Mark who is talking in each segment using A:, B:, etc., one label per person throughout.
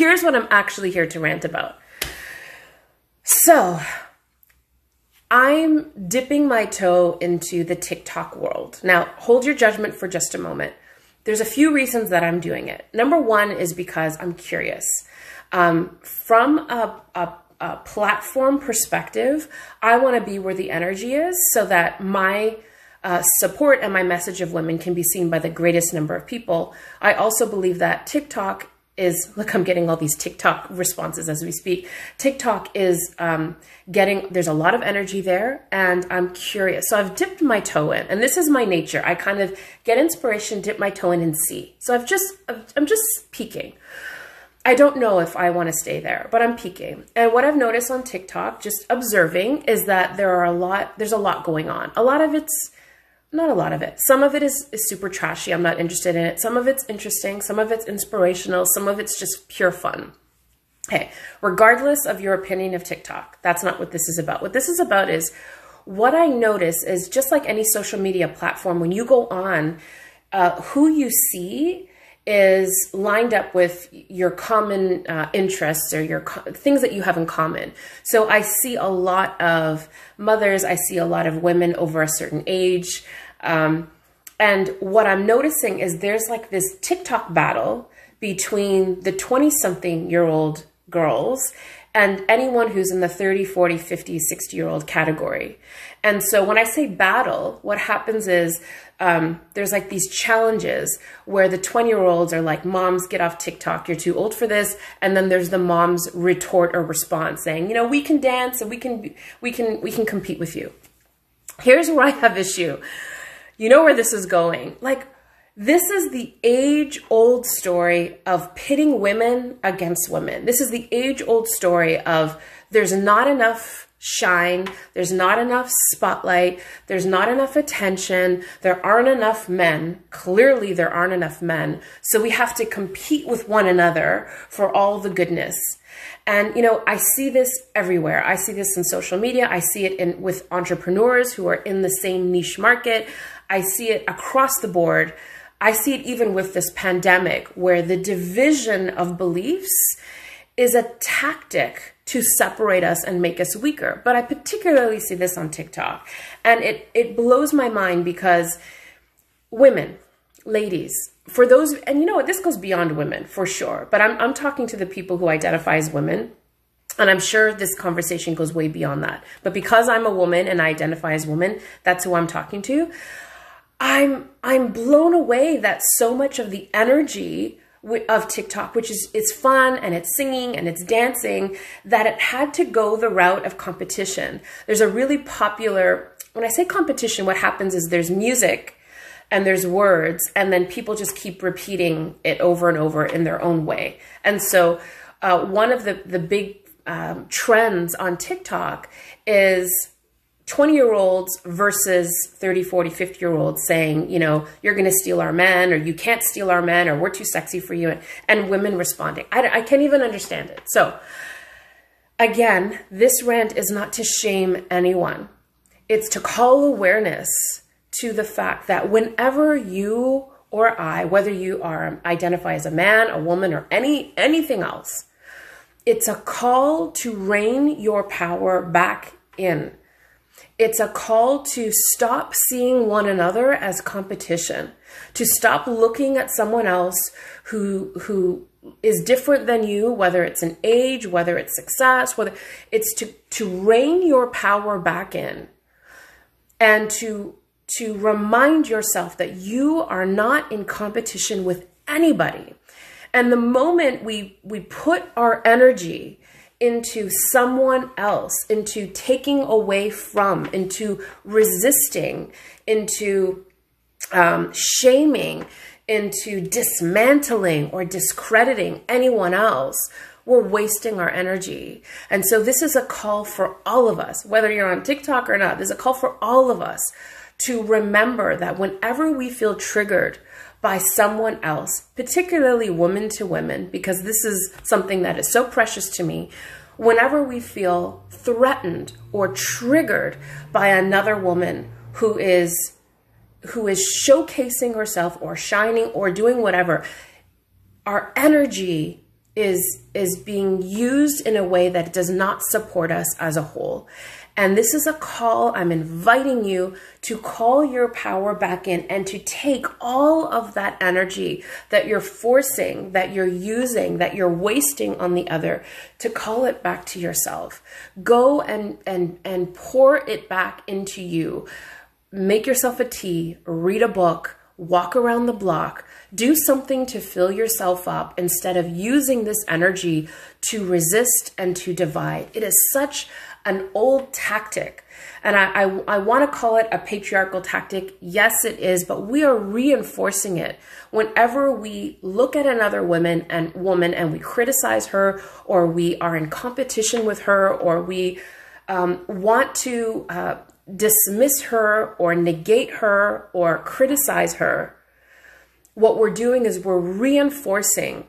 A: here's what I'm actually here to rant about. So I'm dipping my toe into the TikTok world. Now, hold your judgment for just a moment. There's a few reasons that I'm doing it. Number one is because I'm curious. From a platform perspective, I want to be where the energy is so that my support and my message of women can be seen by the greatest number of people. I also believe that TikTok is, look, I'm getting all these TikTok responses as we speak. TikTok is there's a lot of energy there, and I'm curious. So I've dipped my toe in, and this is my nature. I kind of get inspiration, dip my toe in, and see. So I'm just peeking. I don't know if I want to stay there, but I'm peeking. And what I've noticed on TikTok, just observing, is that there's a lot going on. Not a lot of it. Some of it is super trashy. I'm not interested in it. Some of it's interesting. Some of it's inspirational. Some of it's just pure fun. Okay, regardless of your opinion of TikTok, that's not what this is about. What this is about is what I notice is just like any social media platform, when you go on, who you see is lined up with your common interests or your things that you have in common. So I see a lot of mothers, I see a lot of women over a certain age. And what I'm noticing is there's like this TikTok battle between the 20-something-year-old girls and anyone who's in the 30, 40, 50, 60-year-old category. And so when I say battle, what happens is there's like these challenges where the 20-year-olds are like, moms, get off TikTok, you're too old for this. And then there's the mom's retort or response saying, you know, we can dance and we can compete with you. Here's where I have issue. You know where this is going. Like, this is the age-old story of pitting women against women. This is the age-old story of there's not enough shine, there's not enough spotlight, there's not enough attention, there aren't enough men. Clearly, there aren't enough men. So we have to compete with one another for all the goodness. And, you know, I see this everywhere. I see this in social media. I see it with entrepreneurs who are in the same niche market. I see it across the board. I see it even with this pandemic, where the division of beliefs is a tactic to separate us and make us weaker. But I particularly see this on TikTok. And it blows my mind because women, ladies, for those, and you know what, this goes beyond women for sure, but I'm talking to the people who identify as women, and I'm sure this conversation goes way beyond that. But because I'm a woman and I identify as woman, that's who I'm talking to. I'm blown away that so much of the energy of TikTok, which is, it's fun and it's singing and it's dancing, that it had to go the route of competition. There's a really popular, when I say competition, what happens is there's music and there's words, and then people just keep repeating it over and over in their own way. And so one of the big trends on TikTok is 20-year-olds versus 30, 40, 50-year-olds saying, you know, you're going to steal our men, or you can't steal our men, or we're too sexy for you, and women responding. I can't even understand it. So again, this rant is not to shame anyone. It's to call awareness to the fact that whenever you or I, whether you are identify as a man, a woman, or anything else, it's a call to rein your power back in. It's a call to stop seeing one another as competition, to stop looking at someone else who is different than you, whether it's an age, whether it's success, whether it's to rein your power back in, and to remind yourself that you are not in competition with anybody. And the moment we put our energy into someone else, into taking away from, into resisting, into shaming, into dismantling or discrediting anyone else, we're wasting our energy. And so this is a call for all of us, whether you're on TikTok or not, there's a call for all of us to remember that whenever we feel triggered by someone else, particularly women to women, because this is something that is so precious to me, whenever we feel threatened or triggered by another woman who is showcasing herself or shining or doing whatever, our energy is being used in a way that does not support us as a whole. And this is a call. I'm inviting you to call your power back in and to take all of that energy that you're forcing, that you're using, that you're wasting on the other, to call it back to yourself. Go and pour it back into you. Make yourself a tea, read a book, walk around the block, do something to fill yourself up instead of using this energy to resist and to divide. It is such an old tactic. And I want to call it a patriarchal tactic. Yes, it is, but we are reinforcing it. Whenever we look at another woman and we criticize her, or we are in competition with her, or we want to dismiss her or negate her or criticize her, what we're doing is we're reinforcing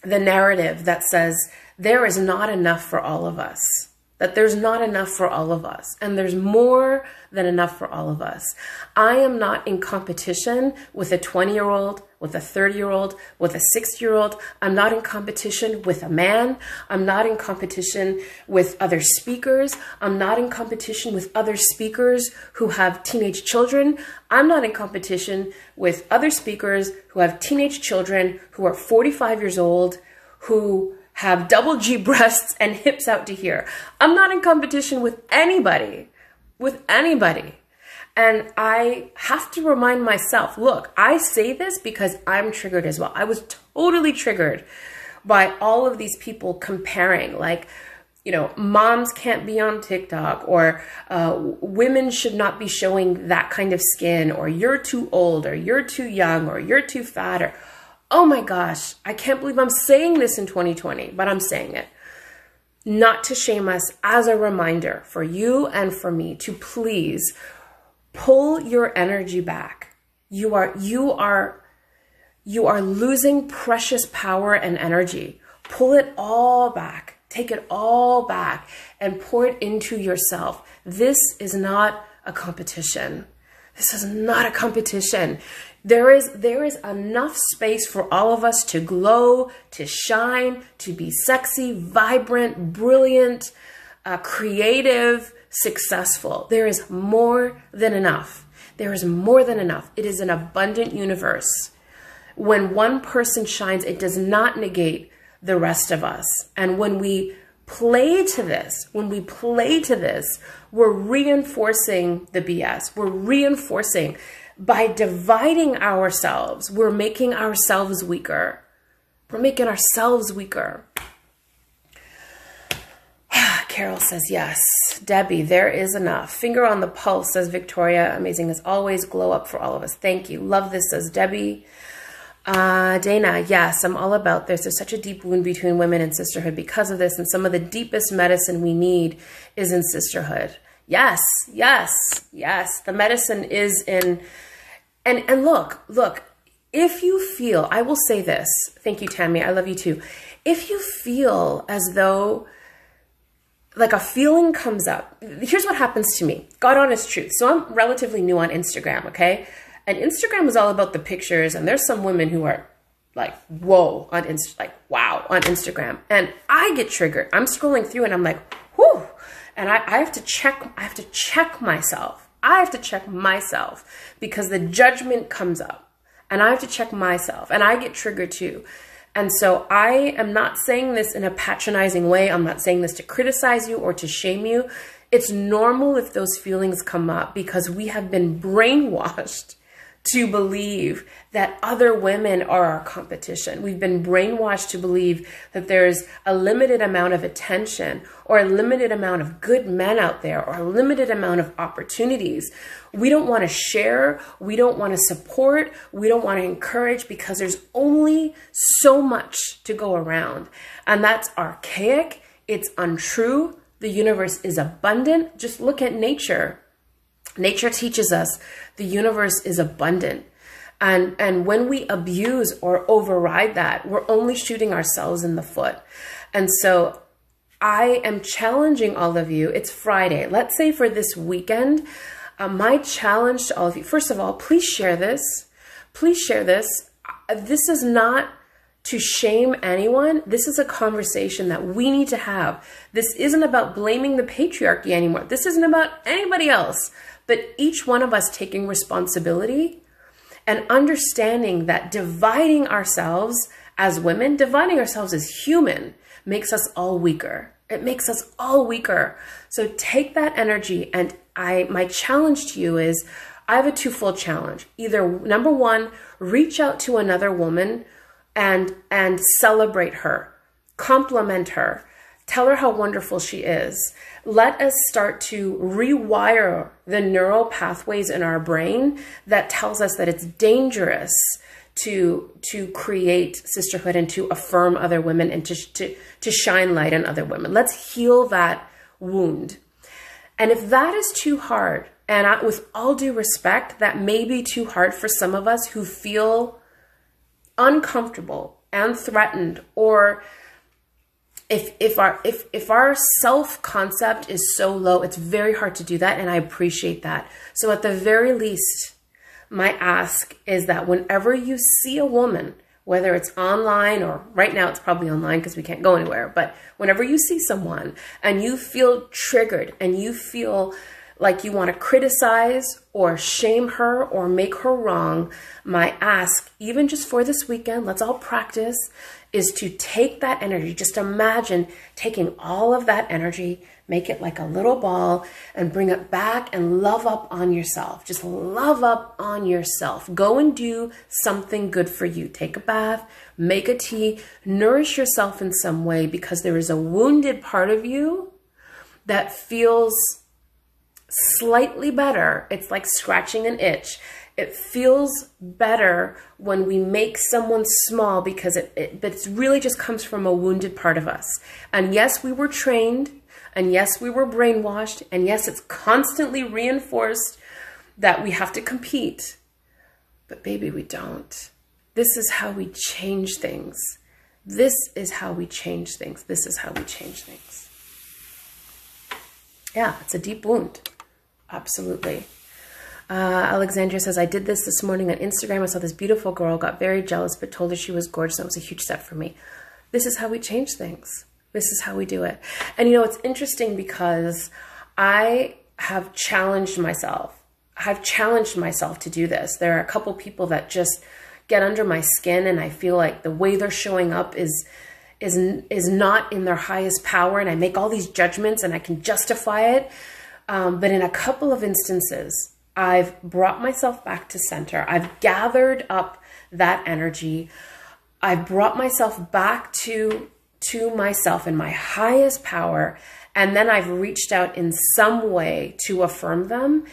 A: the narrative that says there is not enough for all of us, that there's not enough for all of us, and there's more than enough for all of us. I am not in competition with a 20-year-old, with a 30-year-old, with a 60-year-old. I'm not in competition with a man. I'm not in competition with other speakers. I'm not in competition with other speakers who have teenage children. I'm not in competition with other speakers who have teenage children who are 45 years old, who have double G breasts and hips out to here. I'm not in competition with anybody, And I have to remind myself, look, I say this because I'm triggered as well. I was totally triggered by all of these people comparing, like, you know, moms can't be on TikTok, or women should not be showing that kind of skin, or you're too old, or you're too young, or you're too fat, or, oh my gosh, I can't believe I'm saying this in 2020, but I'm saying it. Not to shame us, as a reminder for you and for me to please pull your energy back. You are losing precious power and energy. Pull it all back. Take it all back and pour it into yourself. This is not a competition. This is not a competition. There is enough space for all of us to glow, to shine, to be sexy, vibrant, brilliant, creative, successful. There is more than enough. There is more than enough. It is an abundant universe. When one person shines, it does not negate the rest of us. And when we play to this, we're reinforcing the BS. We're reinforcing. By dividing ourselves, we're making ourselves weaker. We're making ourselves weaker. Carol says, yes. Debbie, there is enough. Finger on the pulse, says Victoria. Amazing as always. Glow up for all of us. Thank you. Love this, says Debbie. Dana, yes, I'm all about this. There's such a deep wound between women and sisterhood because of this, and some of the deepest medicine we need is in sisterhood. Yes, yes, yes. The medicine is in, and look, if you feel, I will say this, thank you, Tammy, I love you too. If you feel as though like a feeling comes up, here's what happens to me. God honest truth. So I'm relatively new on Instagram, okay? And Instagram is all about the pictures, and there's some women who are like, whoa, on wow, on Instagram. And I get triggered. I'm scrolling through and I'm like, whew. And I have to check myself. I have to check myself because the judgment comes up, and I have to check myself, and I get triggered too. And so I am not saying this in a patronizing way. I'm not saying this to criticize you or to shame you. It's normal if those feelings come up because we have been brainwashed to believe that other women are our competition. We've been brainwashed to believe that there's a limited amount of attention or a limited amount of good men out there or a limited amount of opportunities. We don't want to share. We don't want to support. We don't want to encourage because there's only so much to go around. And that's archaic. It's untrue. The universe is abundant. Just look at nature. Nature teaches us the universe is abundant. And when we abuse or override that, we're only shooting ourselves in the foot. And so I am challenging all of you. It's Friday. Let's say for this weekend, my challenge to all of you, first of all, please share this. Please share this. This is not to shame anyone. This is a conversation that we need to have. This isn't about blaming the patriarchy anymore. This isn't about anybody else, but each one of us taking responsibility and understanding that dividing ourselves as women, dividing ourselves as human, makes us all weaker. It makes us all weaker. So take that energy, and my challenge to you is, I have a twofold challenge. Either, number one, reach out to another woman and celebrate her, compliment her, tell her how wonderful she is. Let us start to rewire the neural pathways in our brain that tells us that it's dangerous to create sisterhood and to affirm other women and to shine light on other women. Let's heal that wound. And if that is too hard, and with all due respect, that may be too hard for some of us who feel uncomfortable and threatened, or if our self-concept is so low, it's very hard to do that, and I appreciate that. So at the very least, my ask is that whenever you see a woman, whether it's online, or right now it's probably online because we can't go anywhere, but whenever you see someone and you feel triggered and you feel like you want to criticize or shame her or make her wrong, my ask, even just for this weekend, let's all practice, is to take that energy. Just imagine taking all of that energy, make it like a little ball, and bring it back and love up on yourself. Just love up on yourself. Go and do something good for you. Take a bath, make a tea, nourish yourself in some way, because there is a wounded part of you that feels slightly better. It's like scratching an itch. It feels better when we make someone small, because but it really just comes from a wounded part of us. And yes, we were trained, and yes, we were brainwashed, and yes, it's constantly reinforced that we have to compete. But baby, we don't. This is how we change things. This is how we change things. This is how we change things. Yeah, it's a deep wound. Absolutely. Alexandria says, I did this morning on Instagram. I saw this beautiful girl, got very jealous, but told her she was gorgeous. That was a huge step for me. This is how we change things. This is how we do it. And you know, it's interesting because I have challenged myself. I've challenged myself to do this. There are a couple people that just get under my skin, and I feel like the way they're showing up is not in their highest power, and I make all these judgments and I can justify it. But in a couple of instances, I've brought myself back to center. I've gathered up that energy. I've brought myself back to myself in my highest power. And then I've reached out in some way to affirm them.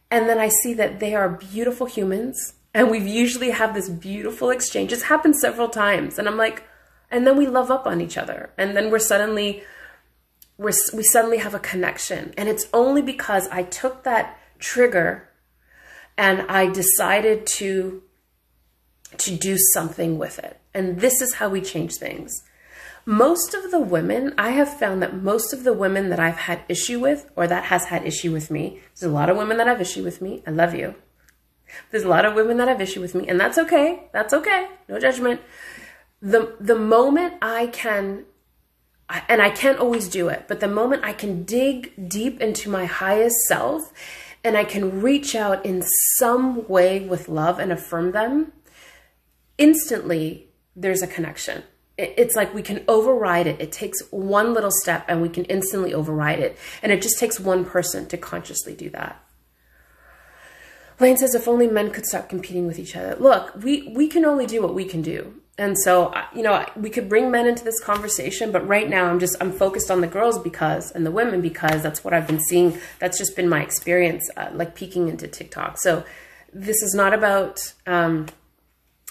A: And then I see that they are beautiful humans. And we've usually have this beautiful exchange. It's happened several times. And I'm like, and then we love up on each other. And then we suddenly have a connection. And it's only because I took that trigger and I decided to do something with it. And this is how we change things. Most of the women, I have found that most of the women that I've had issue with, or that has had issue with me, there's a lot of women that have issue with me. I love you. There's a lot of women that have issue with me, and that's okay. That's okay. No judgment. The moment I can, and I can't always do it, but the moment I can dig deep into my highest self and I can reach out in some way with love and affirm them, instantly there's a connection. It's like we can override it. It takes one little step and we can instantly override it. And it just takes one person to consciously do that. Lane says, if only men could stop competing with each other. Look, we can only do what we can do. And so, you know, we could bring men into this conversation, but right now I'm focused on the girls and the women, because that's what I've been seeing. That's just been my experience, like peeking into TikTok. So this is not about,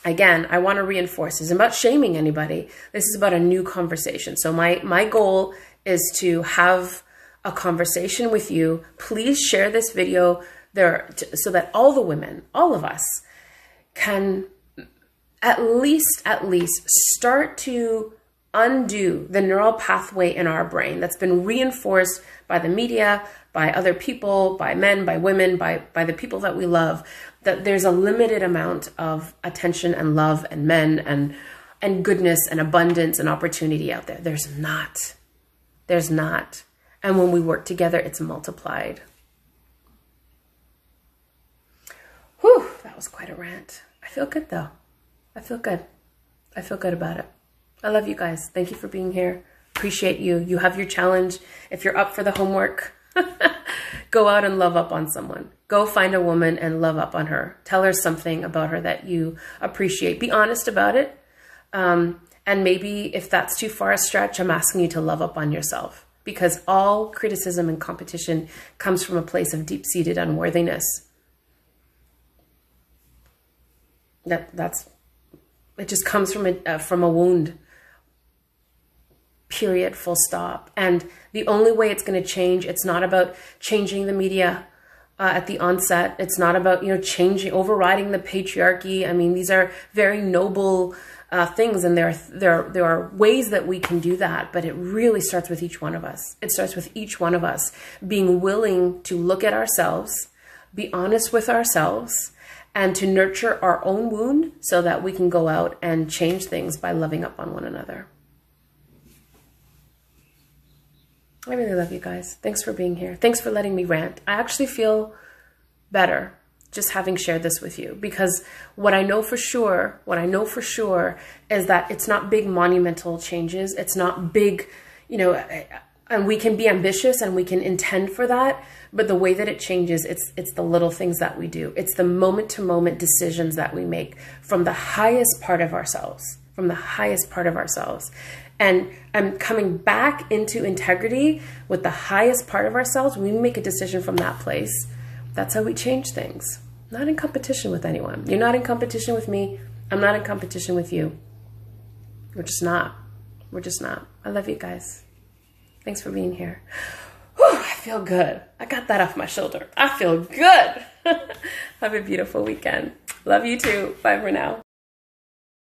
A: again, I want to reinforce, this isn't about shaming anybody. This is about a new conversation. So my goal is to have a conversation with you. Please share this video there so that all the women, all of us, can at least start to undo the neural pathway in our brain that's been reinforced by the media, by other people, by men, by women, by the people that we love, that there's a limited amount of attention and love and men and and goodness and abundance and opportunity out there. There's not. There's not. And when we work together, it's multiplied. Whew, that was quite a rant. I feel good though. I feel good. I feel good about it. I love you guys. Thank you for being here. Appreciate you. You have your challenge. If you're up for the homework, go out and love up on someone. Go find a woman and love up on her. Tell her something about her that you appreciate. Be honest about it. And maybe if that's too far a stretch, I'm asking you to love up on yourself, because all criticism and competition comes from a place of deep-seated unworthiness. It just comes from a wound. Period, full stop. And the only way it's going to change, it's not about changing the media at the onset. It's not about, overriding the patriarchy. I mean, these are very noble things, and there are ways that we can do that, but it really starts with each one of us. It starts with each one of us being willing to look at ourselves, be honest with ourselves, and to nurture our own wound so that we can go out and change things by loving up on one another. I really love you guys. Thanks for being here. Thanks for letting me rant. I actually feel better just having shared this with you, because what I know for sure is that it's not big monumental changes. It's not big, and we can be ambitious and we can intend for that. But the way that it changes, it's the little things that we do. It's the moment to moment decisions that we make from the highest part of ourselves, And I'm coming back into integrity with the highest part of ourselves. When we make a decision from that place, that's how we change things. Not in competition with anyone. You're not in competition with me. I'm not in competition with you. We're just not. I love you guys. Thanks for being here. Whew, I feel good. I got that off my shoulder. I feel good. Have a beautiful weekend. Love you too. Bye for now.